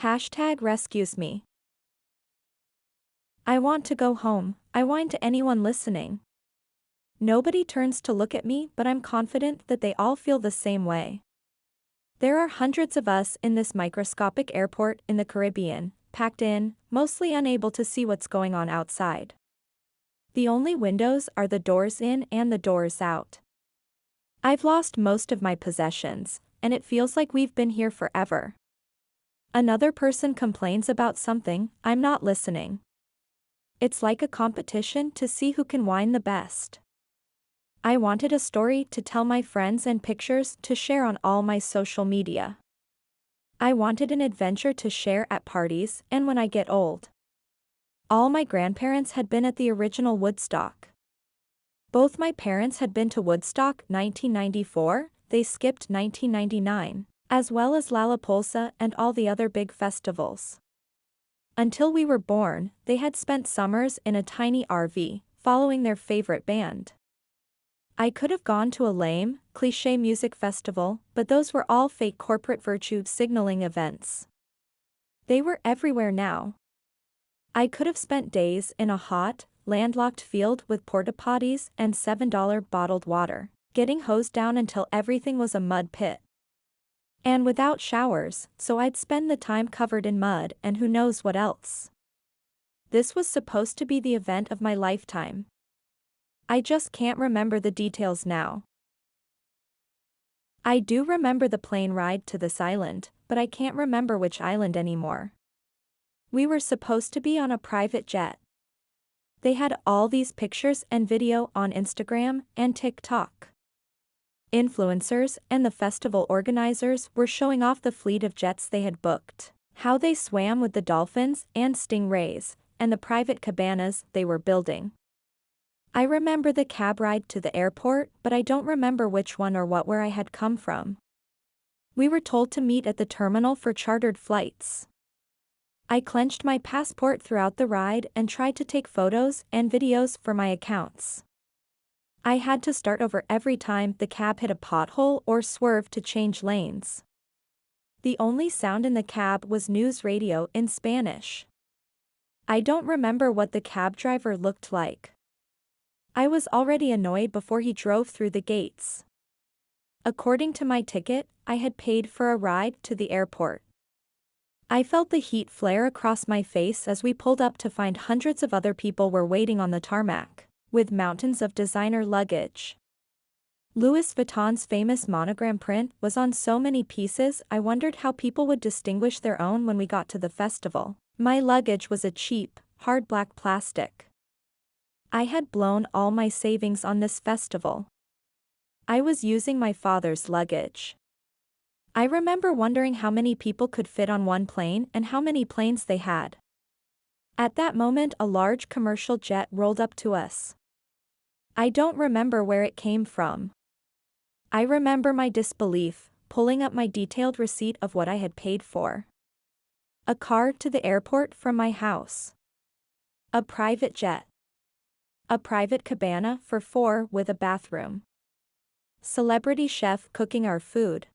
Hashtag rescues me. I want to go home, I whine to anyone listening. Nobody turns to look at me, but I'm confident that they all feel the same way. There are hundreds of us in this microscopic airport in the Caribbean, packed in, mostly unable to see what's going on outside. The only windows are the doors in and the doors out. I've lost most of my possessions, and it feels like we've been here forever. Another person complains about something, I'm not listening. It's like a competition to see who can whine the best. I wanted a story to tell my friends and pictures to share on all my social media. I wanted an adventure to share at parties and when I get old. All my grandparents had been at the original Woodstock. Both my parents had been to Woodstock 1994, they skipped 1999, as well as Lollapalooza and all the other big festivals. Until we were born, they had spent summers in a tiny RV, following their favorite band. I could have gone to a lame, cliché music festival, but those were all fake corporate virtue signaling events. They were everywhere now. I could have spent days in a hot, landlocked field with porta potties and $7 bottled water, getting hosed down until everything was a mud pit. And without showers, so I'd spend the time covered in mud and who knows what else. This was supposed to be the event of my lifetime. I just can't remember the details now. I do remember the plane ride to this island, but I can't remember which island anymore. We were supposed to be on a private jet. They had all these pictures and video on Instagram and TikTok. Influencers and the festival organizers were showing off the fleet of jets they had booked, how they swam with the dolphins and stingrays, and the private cabanas they were building. I remember the cab ride to the airport, but I don't remember which one or where I had come from. We were told to meet at the terminal for chartered flights. I clenched my passport throughout the ride and tried to take photos and videos for my accounts. I had to start over every time the cab hit a pothole or swerved to change lanes. The only sound in the cab was news radio in Spanish. I don't remember what the cab driver looked like. I was already annoyed before he drove through the gates. According to my ticket, I had paid for a ride to the airport. I felt the heat flare across my face as we pulled up to find hundreds of other people were waiting on the tarmac, with mountains of designer luggage. Louis Vuitton's famous monogram print was on so many pieces I wondered how people would distinguish their own when we got to the festival. My luggage was a cheap, hard black plastic. I had blown all my savings on this festival. I was using my father's luggage. I remember wondering how many people could fit on one plane and how many planes they had. At that moment, a large commercial jet rolled up to us. I don't remember where it came from. I remember my disbelief, pulling up my detailed receipt of what I had paid for. A car to the airport from my house. A private jet. A private cabana for 4 with a bathroom. Celebrity chef cooking our food.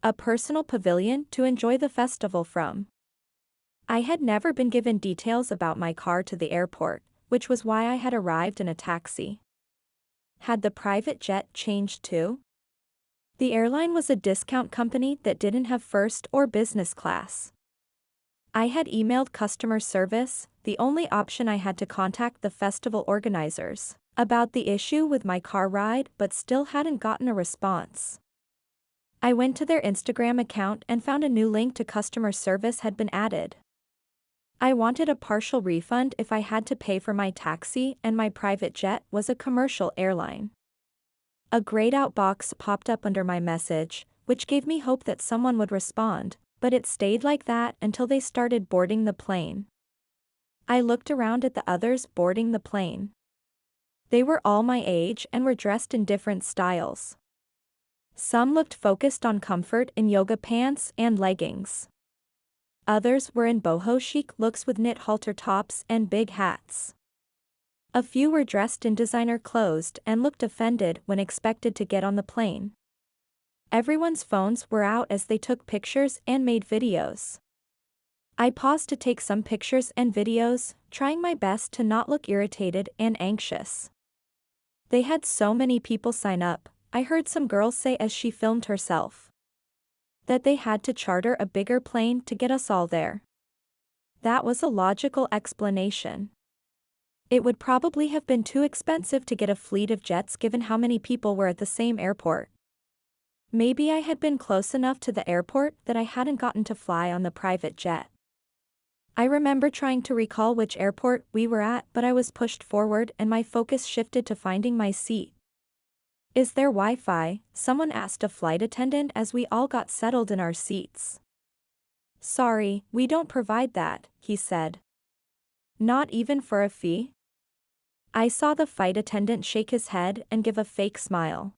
A personal pavilion to enjoy the festival from. I had never been given details about my car to the airport, which was why I had arrived in a taxi. Had the private jet changed too? The airline was a discount company that didn't have first or business class. I had emailed customer service, the only option I had to contact the festival organizers, about the issue with my car ride, but still hadn't gotten a response. I went to their Instagram account and found a new link to customer service had been added. I wanted a partial refund if I had to pay for my taxi, and my private jet was a commercial airline. A grayed out box popped up under my message, which gave me hope that someone would respond, but it stayed like that until they started boarding the plane. I looked around at the others boarding the plane. They were all my age and were dressed in different styles. Some looked focused on comfort in yoga pants and leggings. Others were in boho chic looks with knit halter tops and big hats. A few were dressed in designer clothes and looked offended when expected to get on the plane. Everyone's phones were out as they took pictures and made videos. I paused to take some pictures and videos, trying my best to not look irritated and anxious. They had so many people sign up, I heard some girl say as she filmed herself. That they had to charter a bigger plane to get us all there. That was a logical explanation. It would probably have been too expensive to get a fleet of jets given how many people were at the same airport. Maybe I had been close enough to the airport that I hadn't gotten to fly on the private jet. I remember trying to recall which airport we were at, but I was pushed forward and my focus shifted to finding my seat. "Is there Wi-Fi?" someone asked a flight attendant as we all got settled in our seats. "Sorry, we don't provide that," he said. "Not even for a fee?" I saw the flight attendant shake his head and give a fake smile.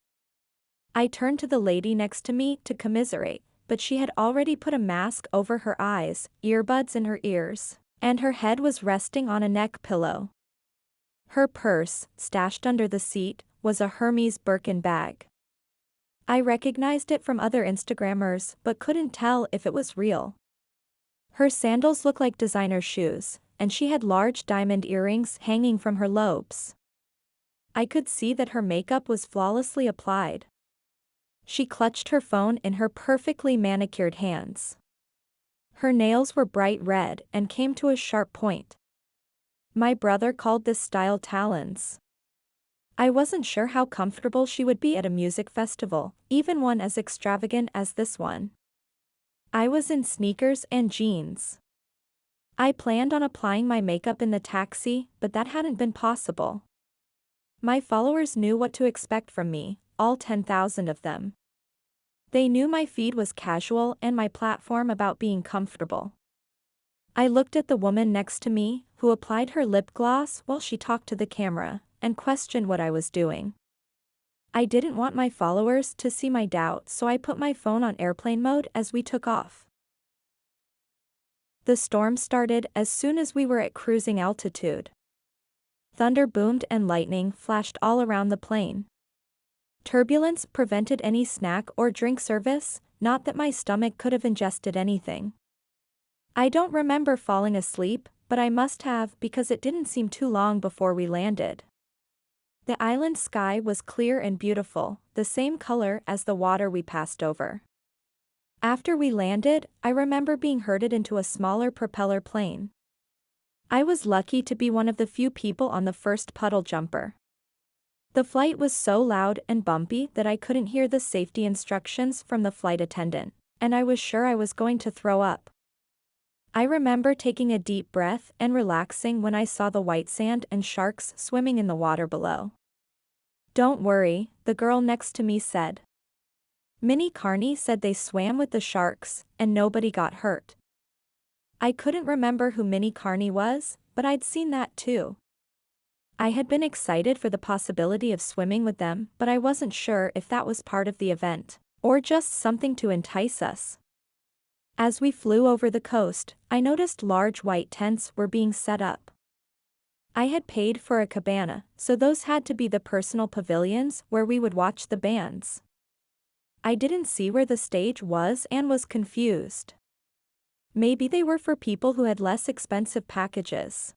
I turned to the lady next to me to commiserate, but she had already put a mask over her eyes, earbuds in her ears, and her head was resting on a neck pillow. Her purse, stashed under the seat, was a Hermes Birkin bag. I recognized it from other Instagrammers but couldn't tell if it was real. Her sandals looked like designer shoes, and she had large diamond earrings hanging from her lobes. I could see that her makeup was flawlessly applied. She clutched her phone in her perfectly manicured hands. Her nails were bright red and came to a sharp point. My brother called this style talons. I wasn't sure how comfortable she would be at a music festival, even one as extravagant as this one. I was in sneakers and jeans. I planned on applying my makeup in the taxi, but that hadn't been possible. My followers knew what to expect from me, all 10,000 of them. They knew my feed was casual and my platform about being comfortable. I looked at the woman next to me, who applied her lip gloss while she talked to the camera, and questioned what I was doing. I didn't want my followers to see my doubt, so I put my phone on airplane mode as we took off. The storm started as soon as we were at cruising altitude. Thunder boomed and lightning flashed all around the plane. Turbulence prevented any snack or drink service, not that my stomach could have ingested anything. I don't remember falling asleep, but I must have because it didn't seem too long before we landed. The island sky was clear and beautiful, the same color as the water we passed over. After we landed, I remember being herded into a smaller propeller plane. I was lucky to be one of the few people on the first puddle jumper. The flight was so loud and bumpy that I couldn't hear the safety instructions from the flight attendant, and I was sure I was going to throw up. I remember taking a deep breath and relaxing when I saw the white sand and sharks swimming in the water below. "Don't worry," the girl next to me said. Minnie Carney said they swam with the sharks, and nobody got hurt. I couldn't remember who Minnie Carney was, but I'd seen that too. I had been excited for the possibility of swimming with them, but I wasn't sure if that was part of the event, or just something to entice us. As we flew over the coast, I noticed large white tents were being set up. I had paid for a cabana, so those had to be the personal pavilions where we would watch the bands. I didn't see where the stage was and was confused. Maybe they were for people who had less expensive packages.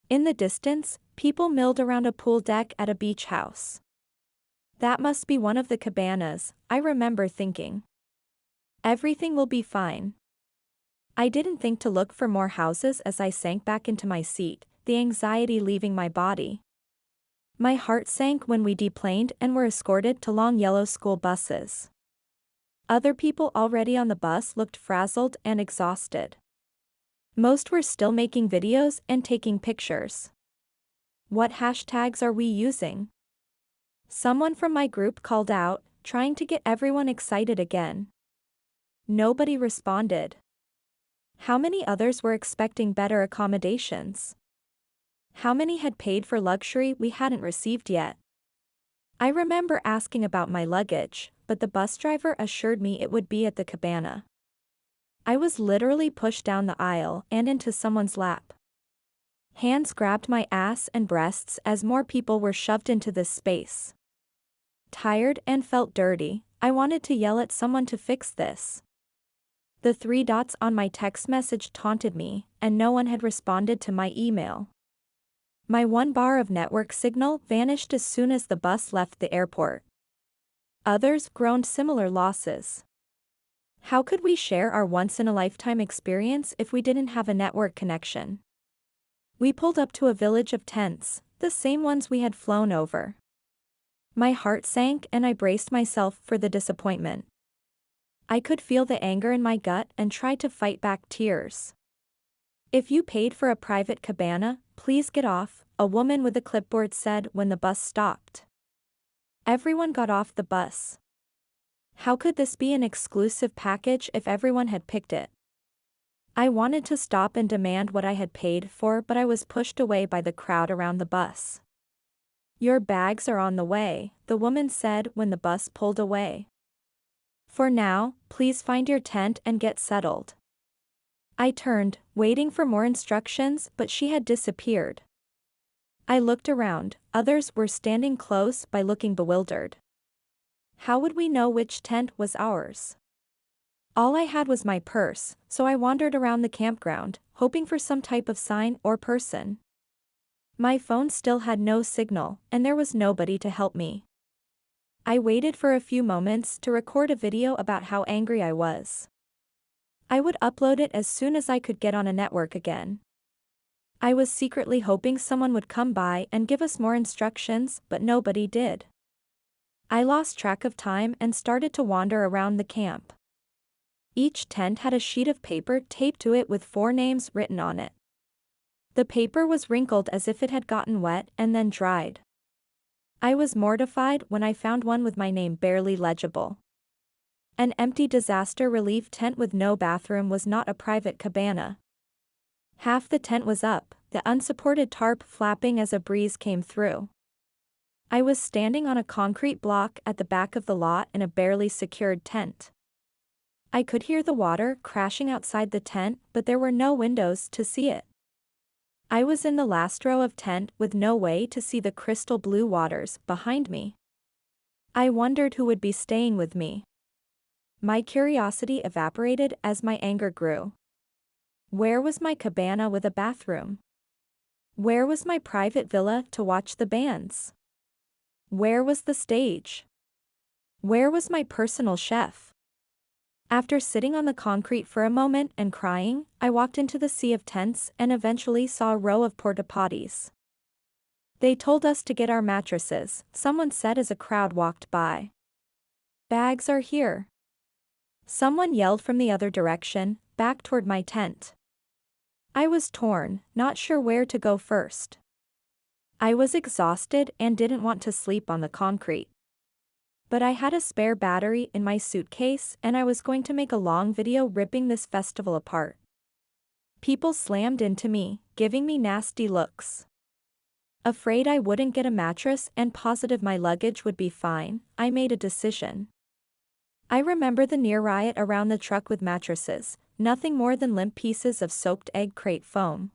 In the distance, people milled around a pool deck at a beach house. That must be one of the cabanas, I remember thinking. Everything will be fine. I didn't think to look for more houses as I sank back into my seat, the anxiety leaving my body. My heart sank when we deplaned and were escorted to long yellow school buses. Other people already on the bus looked frazzled and exhausted. Most were still making videos and taking pictures. "What hashtags are we using?" Someone from my group called out, trying to get everyone excited again. Nobody responded. How many others were expecting better accommodations? How many had paid for luxury we hadn't received yet? I remember asking about my luggage, but the bus driver assured me it would be at the cabana. I was literally pushed down the aisle and into someone's lap. Hands grabbed my ass and breasts as more people were shoved into this space. Tired and felt dirty, I wanted to yell at someone to fix this. The 3 dots on my text message taunted me, and no one had responded to my email. My 1 bar of network signal vanished as soon as the bus left the airport. Others groaned similar losses. How could we share our once-in-a-lifetime experience if we didn't have a network connection? We pulled up to a village of tents, the same ones we had flown over. My heart sank and I braced myself for the disappointment. I could feel the anger in my gut and tried to fight back tears. "If you paid for a private cabana, please get off," a woman with a clipboard said when the bus stopped. Everyone got off the bus. How could this be an exclusive package if everyone had picked it? I wanted to stop and demand what I had paid for, but I was pushed away by the crowd around the bus. "Your bags are on the way," the woman said when the bus pulled away. "For now, please find your tent and get settled." I turned, waiting for more instructions, but she had disappeared. I looked around, others were standing close by looking bewildered. How would we know which tent was ours? All I had was my purse, so I wandered around the campground, hoping for some type of sign or person. My phone still had no signal, and there was nobody to help me. I waited for a few moments to record a video about how angry I was. I would upload it as soon as I could get on a network again. I was secretly hoping someone would come by and give us more instructions, but nobody did. I lost track of time and started to wander around the camp. Each tent had a sheet of paper taped to it with 4 names written on it. The paper was wrinkled as if it had gotten wet and then dried. I was mortified when I found one with my name barely legible. An empty disaster relief tent with no bathroom was not a private cabana. Half the tent was up, the unsupported tarp flapping as a breeze came through. I was standing on a concrete block at the back of the lot in a barely secured tent. I could hear the water crashing outside the tent, but there were no windows to see it. I was in the last row of tent with no way to see the crystal blue waters behind me. I wondered who would be staying with me. My curiosity evaporated as my anger grew. Where was my cabana with a bathroom? Where was my private villa to watch the bands? Where was the stage? Where was my personal chef? After sitting on the concrete for a moment and crying, I walked into the sea of tents and eventually saw a row of porta potties. "They told us to get our mattresses," someone said as a crowd walked by. "Bags are here." Someone yelled from the other direction, back toward my tent. I was torn, not sure where to go first. I was exhausted and didn't want to sleep on the concrete. But I had a spare battery in my suitcase and I was going to make a long video ripping this festival apart. People slammed into me, giving me nasty looks. Afraid I wouldn't get a mattress and positive my luggage would be fine, I made a decision. I remember the near riot around the truck with mattresses, nothing more than limp pieces of soaked egg crate foam.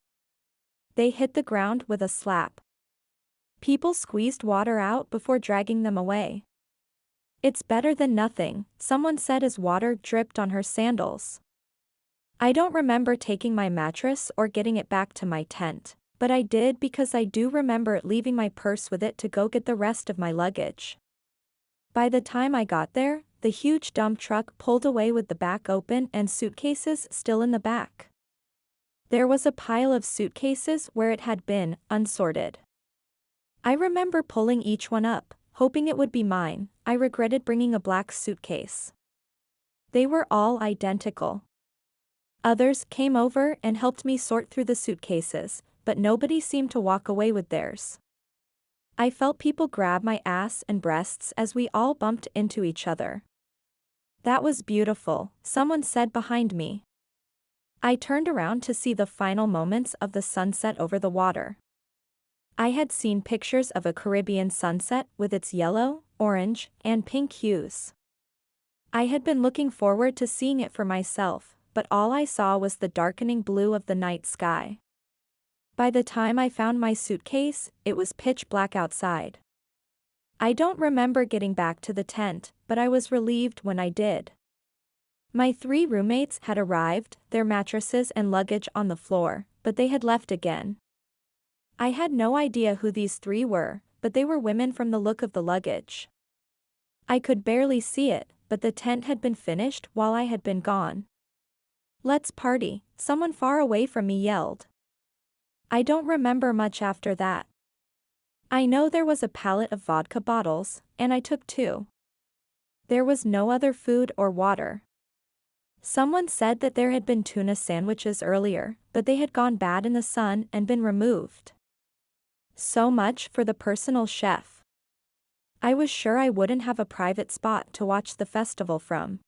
They hit the ground with a slap. People squeezed water out before dragging them away. "It's better than nothing," someone said as water dripped on her sandals. I don't remember taking my mattress or getting it back to my tent, but I did because I do remember leaving my purse with it to go get the rest of my luggage. By the time I got there, the huge dump truck pulled away with the back open and suitcases still in the back. There was a pile of suitcases where it had been, unsorted. I remember pulling each one up, hoping it would be mine. I regretted bringing a black suitcase. They were all identical. Others came over and helped me sort through the suitcases, but nobody seemed to walk away with theirs. I felt people grab my ass and breasts as we all bumped into each other. "That was beautiful," someone said behind me. I turned around to see the final moments of the sunset over the water. I had seen pictures of a Caribbean sunset with its yellow, orange, and pink hues. I had been looking forward to seeing it for myself, but all I saw was the darkening blue of the night sky. By the time I found my suitcase, it was pitch black outside. I don't remember getting back to the tent, but I was relieved when I did. My 3 roommates had arrived, their mattresses and luggage on the floor, but they had left again. I had no idea who these 3 were, but they were women from the look of the luggage. I could barely see it, but the tent had been finished while I had been gone. "Let's party," someone far away from me yelled. I don't remember much after that. I know there was a pallet of vodka bottles, and I took 2. There was no other food or water. Someone said that there had been tuna sandwiches earlier, but they had gone bad in the sun and been removed. So much for the personal chef. I was sure I wouldn't have a private spot to watch the festival from.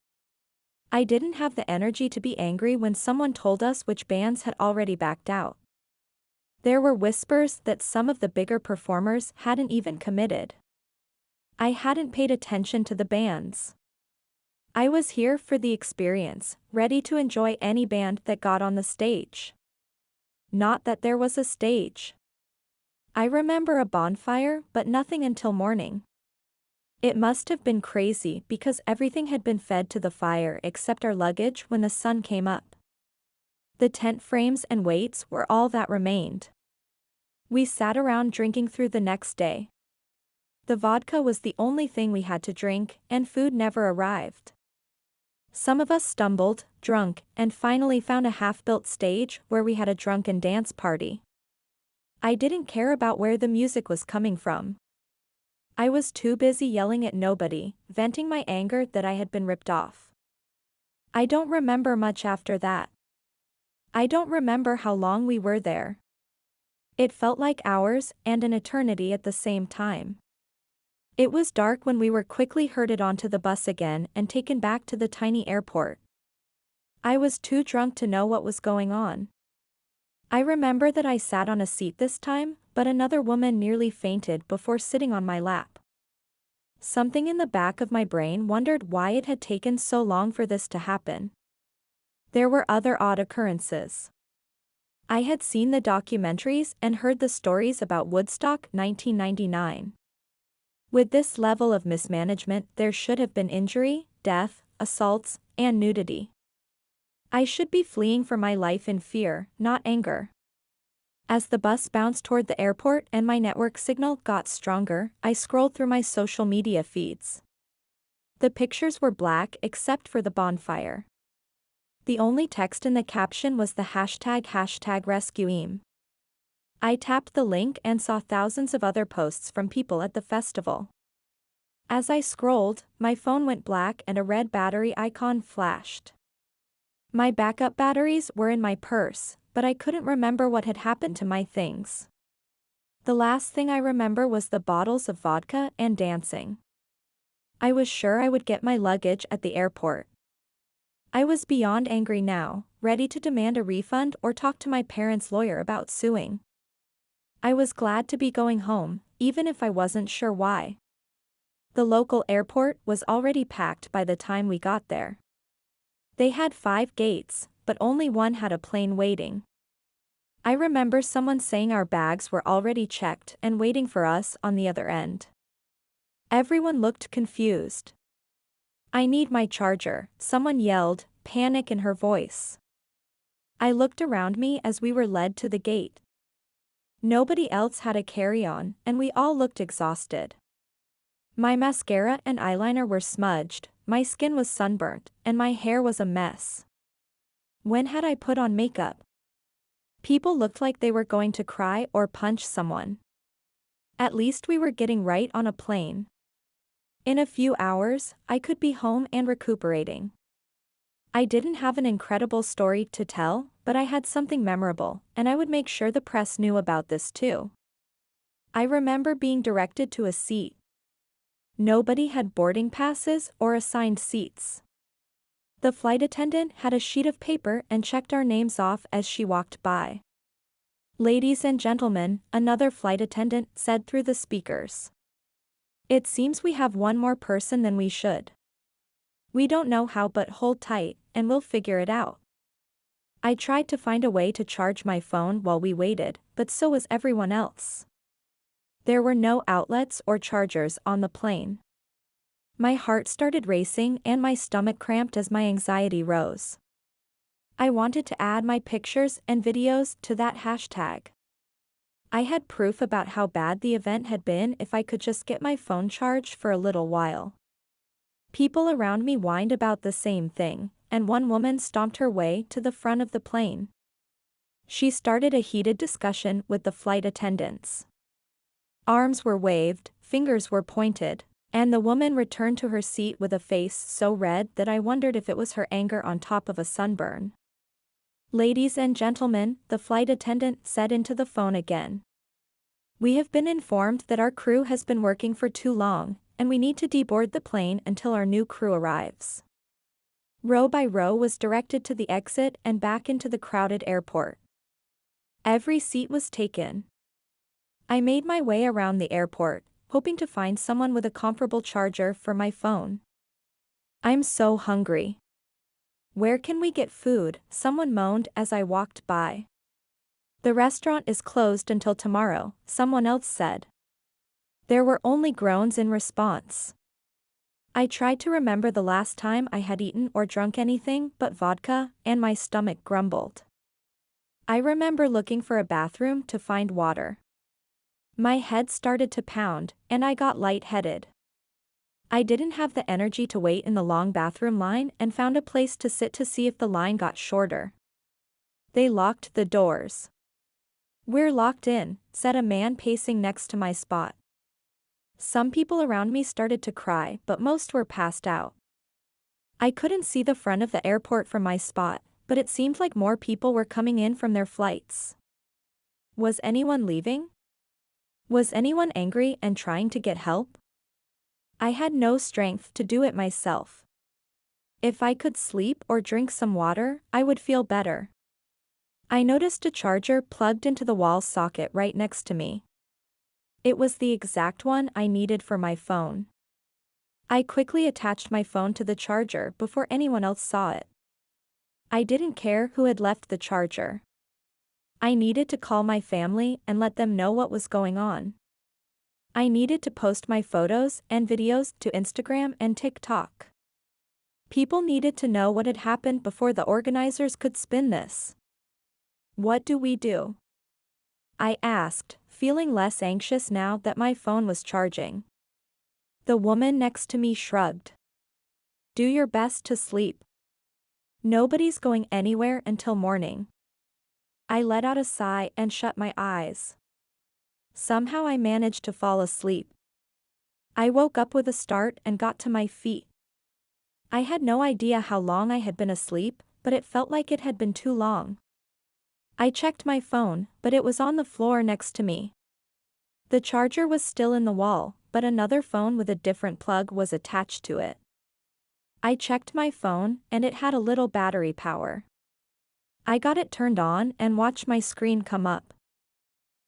I didn't have the energy to be angry when someone told us which bands had already backed out. There were whispers that some of the bigger performers hadn't even committed. I hadn't paid attention to the bands. I was here for the experience, ready to enjoy any band that got on the stage. Not that there was a stage. I remember a bonfire, but nothing until morning. It must have been crazy because everything had been fed to the fire except our luggage when the sun came up. The tent frames and weights were all that remained. We sat around drinking through the next day. The vodka was the only thing we had to drink, and food never arrived. Some of us stumbled, drunk, and finally found a half-built stage where we had a drunken dance party. I didn't care about where the music was coming from. I was too busy yelling at nobody, venting my anger that I had been ripped off. I don't remember much after that. I don't remember how long we were there. It felt like hours and an eternity at the same time. It was dark when we were quickly herded onto the bus again and taken back to the tiny airport. I was too drunk to know what was going on. I remember that I sat on a seat this time, but another woman nearly fainted before sitting on my lap. Something in the back of my brain wondered why it had taken so long for this to happen. There were other odd occurrences. I had seen the documentaries and heard the stories about Woodstock 1999. With this level of mismanagement, there should have been injury, death, assaults, and nudity. I should be fleeing for my life in fear, not anger. As the bus bounced toward the airport and my network signal got stronger, I scrolled through my social media feeds. The pictures were black except for the bonfire. The only text in the caption was the hashtag #RescueEam. I tapped the link and saw thousands of other posts from people at the festival. As I scrolled, my phone went black and a red battery icon flashed. My backup batteries were in my purse, but I couldn't remember what had happened to my things. The last thing I remember was the bottles of vodka and dancing. I was sure I would get my luggage at the airport. I was beyond angry now, ready to demand a refund or talk to my parents' lawyer about suing. I was glad to be going home, even if I wasn't sure why. The local airport was already packed by the time we got there. They had 5 gates, but only one had a plane waiting. I remember someone saying our bags were already checked and waiting for us on the other end. Everyone looked confused. "I need my charger," someone yelled, panic in her voice. I looked around me as we were led to the gate. Nobody else had a carry-on, and we all looked exhausted. My mascara and eyeliner were smudged, my skin was sunburnt, and my hair was a mess. When had I put on makeup? People looked like they were going to cry or punch someone. At least we were getting right on a plane. In a few hours, I could be home and recuperating. I didn't have an incredible story to tell, but I had something memorable, and I would make sure the press knew about this too. I remember being directed to a seat. Nobody had boarding passes or assigned seats. The flight attendant had a sheet of paper and checked our names off as she walked by. "Ladies and gentlemen," another flight attendant said through the speakers. "It seems we have one more person than we should. We don't know how, but hold tight, and we'll figure it out." I tried to find a way to charge my phone while we waited, but so was everyone else. There were no outlets or chargers on the plane. My heart started racing and my stomach cramped as my anxiety rose. I wanted to add my pictures and videos to that hashtag. I had proof about how bad the event had been if I could just get my phone charged for a little while. People around me whined about the same thing, and one woman stomped her way to the front of the plane. She started a heated discussion with the flight attendants. Arms were waved, fingers were pointed, and the woman returned to her seat with a face so red that I wondered if it was her anger on top of a sunburn. "Ladies and gentlemen," the flight attendant said into the phone again. "We have been informed that our crew has been working for too long, and we need to deboard the plane until our new crew arrives." Row by row was directed to the exit and back into the crowded airport. Every seat was taken. I made my way around the airport, hoping to find someone with a comparable charger for my phone. "I'm so hungry. Where can we get food?" someone moaned as I walked by. "The restaurant is closed until tomorrow," someone else said. There were only groans in response. I tried to remember the last time I had eaten or drunk anything but vodka, and my stomach grumbled. I remember looking for a bathroom to find water. My head started to pound, and I got lightheaded. I didn't have the energy to wait in the long bathroom line and found a place to sit to see if the line got shorter. They locked the doors. "We're locked in," said a man pacing next to my spot. Some people around me started to cry, but most were passed out. I couldn't see the front of the airport from my spot, but it seemed like more people were coming in from their flights. Was anyone leaving? Was anyone angry and trying to get help? I had no strength to do it myself. If I could sleep or drink some water, I would feel better. I noticed a charger plugged into the wall socket right next to me. It was the exact one I needed for my phone. I quickly attached my phone to the charger before anyone else saw it. I didn't care who had left the charger. I needed to call my family and let them know what was going on. I needed to post my photos and videos to Instagram and TikTok. People needed to know what had happened before the organizers could spin this. "What do we do?" I asked, feeling less anxious now that my phone was charging. The woman next to me shrugged. "Do your best to sleep. Nobody's going anywhere until morning." I let out a sigh and shut my eyes. Somehow I managed to fall asleep. I woke up with a start and got to my feet. I had no idea how long I had been asleep, but it felt like it had been too long. I checked my phone, but it was on the floor next to me. The charger was still in the wall, but another phone with a different plug was attached to it. I checked my phone, and it had a little battery power. I got it turned on and watched my screen come up.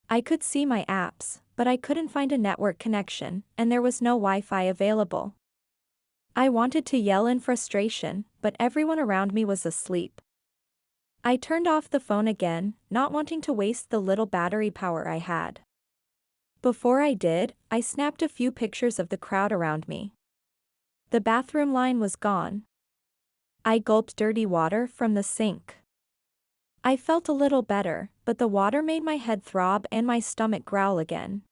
I could see my apps, but I couldn't find a network connection, and there was no Wi-Fi available. I wanted to yell in frustration, but everyone around me was asleep. I turned off the phone again, not wanting to waste the little battery power I had. Before I did, I snapped a few pictures of the crowd around me. The bathroom line was gone. I gulped dirty water from the sink. I felt a little better, but the water made my head throb and my stomach growl again.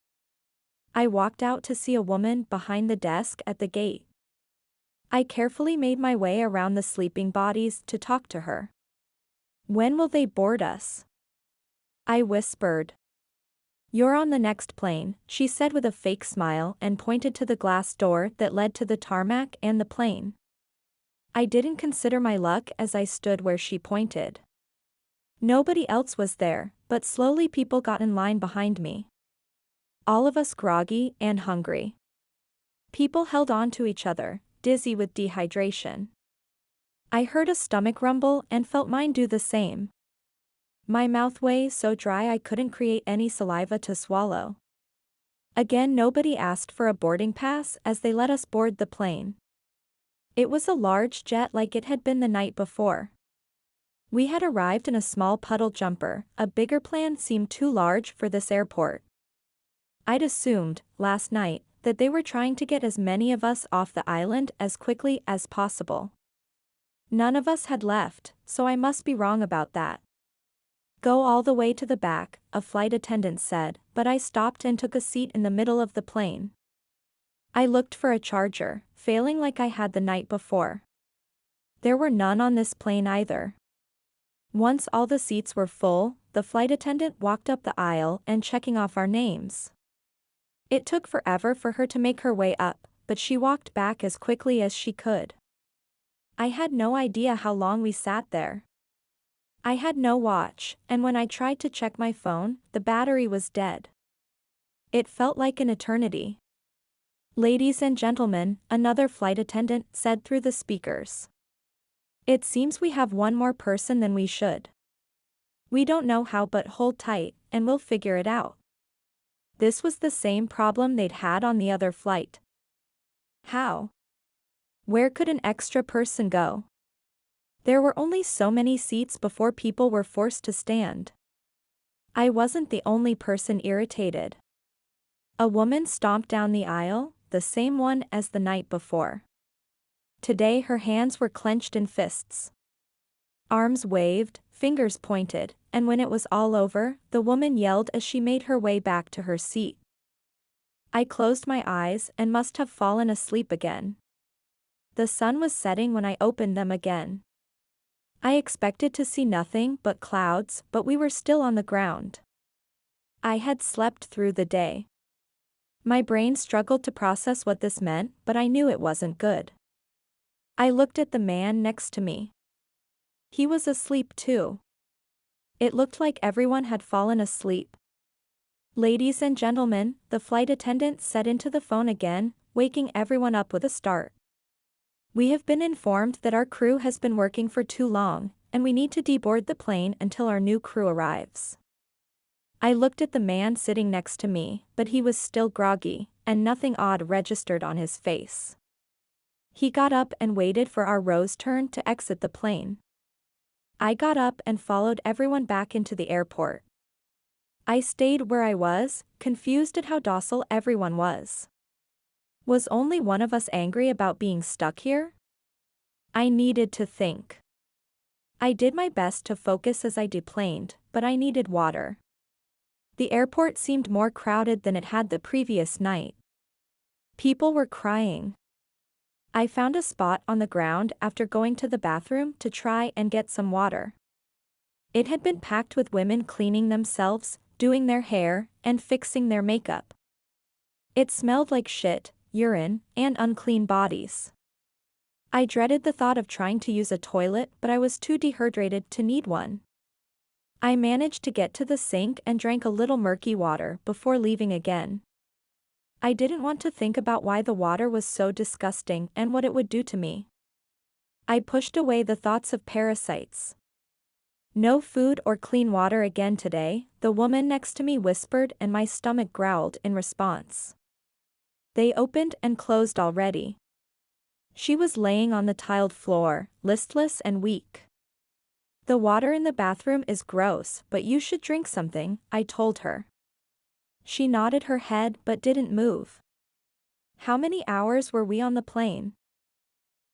I walked out to see a woman behind the desk at the gate. I carefully made my way around the sleeping bodies to talk to her. "When will they board us?" I whispered. "You're on the next plane," she said with a fake smile and pointed to the glass door that led to the tarmac and the plane. I didn't consider my luck as I stood where she pointed. Nobody else was there, but slowly people got in line behind me. All of us groggy and hungry. People held on to each other, dizzy with dehydration. I heard a stomach rumble and felt mine do the same. My mouth was so dry I couldn't create any saliva to swallow. Again, nobody asked for a boarding pass as they let us board the plane. It was a large jet like it had been the night before. We had arrived in a small puddle jumper. A bigger plane seemed too large for this airport. I'd assumed, last night, that they were trying to get as many of us off the island as quickly as possible. None of us had left, so I must be wrong about that. Go all the way to the back, a flight attendant said, but I stopped and took a seat in the middle of the plane. I looked for a charger, failing like I had the night before. There were none on this plane either. Once all the seats were full, the flight attendant walked up the aisle and checking off our names. It took forever for her to make her way up, but she walked back as quickly as she could. I had no idea how long we sat there. I had no watch, and when I tried to check my phone, the battery was dead. It felt like an eternity. Ladies and gentlemen, another flight attendant said through the speakers. It seems we have one more person than we should. We don't know how, but hold tight, and we'll figure it out. This was the same problem they'd had on the other flight. How? Where could an extra person go? There were only so many seats before people were forced to stand. I wasn't the only person irritated. A woman stomped down the aisle, the same one as the night before. Today her hands were clenched in fists. Arms waved, fingers pointed, and when it was all over, the woman yelled as she made her way back to her seat. I closed my eyes and must have fallen asleep again. The sun was setting when I opened them again. I expected to see nothing but clouds, but we were still on the ground. I had slept through the day. My brain struggled to process what this meant, but I knew it wasn't good. I looked at the man next to me. He was asleep too. It looked like everyone had fallen asleep. Ladies and gentlemen, the flight attendant said into the phone again, waking everyone up with a start. We have been informed that our crew has been working for too long, and we need to deboard the plane until our new crew arrives. I looked at the man sitting next to me, but he was still groggy, and nothing odd registered on his face. He got up and waited for our row's turn to exit the plane. I got up and followed everyone back into the airport. I stayed where I was, confused at how docile everyone was. Was only one of us angry about being stuck here? I needed to think. I did my best to focus as I deplaned, but I needed water. The airport seemed more crowded than it had the previous night. People were crying. I found a spot on the ground after going to the bathroom to try and get some water. It had been packed with women cleaning themselves, doing their hair, and fixing their makeup. It smelled like shit, urine, and unclean bodies. I dreaded the thought of trying to use a toilet, but I was too dehydrated to need one. I managed to get to the sink and drank a little murky water before leaving again. I didn't want to think about why the water was so disgusting and what it would do to me. I pushed away the thoughts of parasites. No food or clean water again today, the woman next to me whispered, and my stomach growled in response. They opened and closed already. She was laying on the tiled floor, listless and weak. The water in the bathroom is gross, but you should drink something, I told her. She nodded her head but didn't move. How many hours were we on the plane?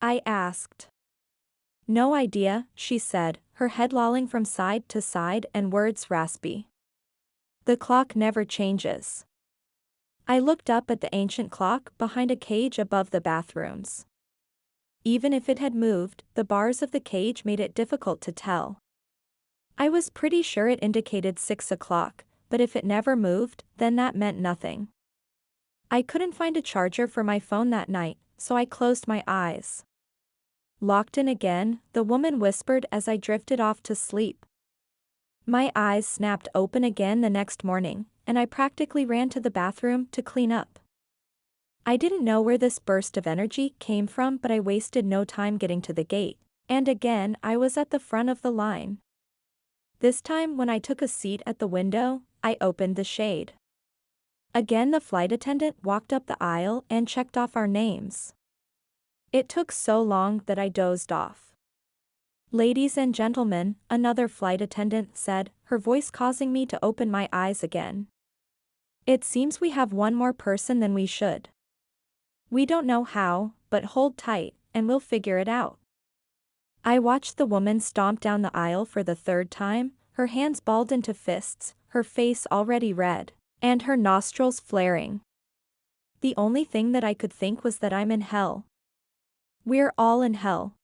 I asked. No idea, she said, her head lolling from side to side and words raspy. The clock never changes. I looked up at the ancient clock behind a cage above the bathrooms. Even if it had moved, the bars of the cage made it difficult to tell. I was pretty sure it indicated 6 o'clock, but if it never moved, then that meant nothing. I couldn't find a charger for my phone that night, so I closed my eyes. Locked in again, the woman whispered as I drifted off to sleep. My eyes snapped open again the next morning, and I practically ran to the bathroom to clean up. I didn't know where this burst of energy came from, but I wasted no time getting to the gate, and again I was at the front of the line. This time when I took a seat at the window, I opened the shade. Again the flight attendant walked up the aisle and checked off our names. It took so long that I dozed off. Ladies and gentlemen, another flight attendant said, her voice causing me to open my eyes again. It seems we have one more person than we should. We don't know how, but hold tight, and we'll figure it out. I watched the woman stomp down the aisle for the third time, her hands balled into fists, her face already red, and her nostrils flaring. The only thing that I could think was that I'm in hell. We're all in hell.